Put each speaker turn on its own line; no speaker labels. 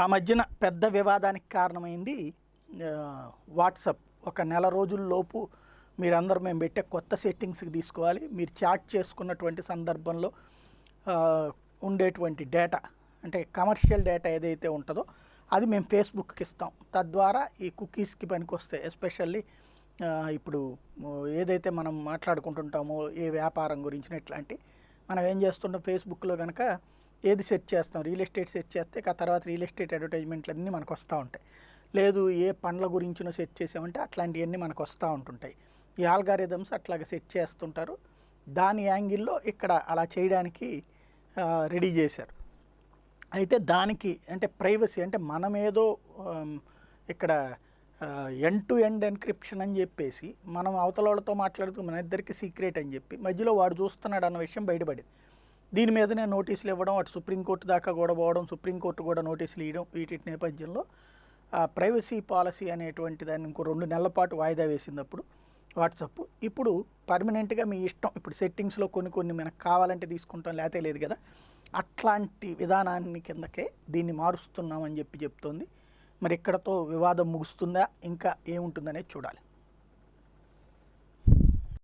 ఆ మధ్యన పెద్ద వివాదానికి కారణమైంది వాట్సాప్. ఒక నెల రోజుల్లోపు మీరందరూ మేము పెట్టే కొత్త సెట్టింగ్స్కి తీసుకోవాలి. మీరు చాట్ చేసుకున్నటువంటి సందర్భంలో ఆ, ఉండేటువంటి డేటా, అంటే కమర్షియల్ డేటా ఏదైతే ఉంటుందో అది మేము ఫేస్బుక్కి ఇస్తాం. తద్వారా ఈ కుకీస్కి పనికొస్తాయి. ఎస్పెషల్లీ ఇప్పుడు ఏదైతే మనం మాట్లాడుకుంటుంటామో ఏ వ్యాపారం గురించి ఇట్లాంటి మనం ఏం చేస్తుంటాం, ఫేస్బుక్లో కనుక ఏది సెర్చ్ చేస్తాం, రియల్ ఎస్టేట్ సెర్చ్ చేస్తే ఆ తర్వాత రియల్ ఎస్టేట్ అడ్వర్టైజ్మెంట్లు అన్నీ మనకు వస్తూ ఉంటాయి. లేదు ఏ పండ్ల గురించినో సెర్చ్ చేసామంటే అట్లాంటివన్నీ మనకు వస్తూ ఉంటుంటాయి. ఈ ఆల్గారిథమ్స్ అట్లాగే సెట్ చేస్తుంటారు. దాని యాంగిల్లో ఇక్కడ అలా చేయడానికి రెడీ చేశారు. అయితే దానికి అంటే ప్రైవసీ, అంటే మనమేదో ఇక్కడ ఎండ్ టు ఎండ్ ఎన్క్రిప్షన్ అని చెప్పేసి మనం అవతల వాళ్ళతో మాట్లాడుతూ మన ఇద్దరికి సీక్రెట్ అని చెప్పి మధ్యలో వాడు చూస్తున్నాడు అన్న విషయం బయటపడింది. దీని మీదనే నోటీసులు ఇవ్వడం, అటు సుప్రీంకోర్టు దాకా కూడా పోవడం, సుప్రీంకోర్టు కూడా నోటీసులు ఇవ్వడం, వీటి నేపథ్యంలో ప్రైవసీ పాలసీ అనేటువంటి దాన్ని ఇంకో 2 నెలల పాటు వాయిదా వేసినప్పుడు వాట్సాప్ ఇప్పుడు పర్మనెంట్గా మీ ఇష్టం, ఇప్పుడు సెట్టింగ్స్లో కొన్ని మనకు కావాలంటే తీసుకుంటాం, లేకపోతే లేదు కదా, అట్లాంటి విధానాన్ని కిందకే దీన్ని మారుస్తున్నామని చెప్తోంది. మరి ఇక్కడతో వివాదం ముగుస్తుందా, ఇంకా ఏముంటుందనేది చూడాలి.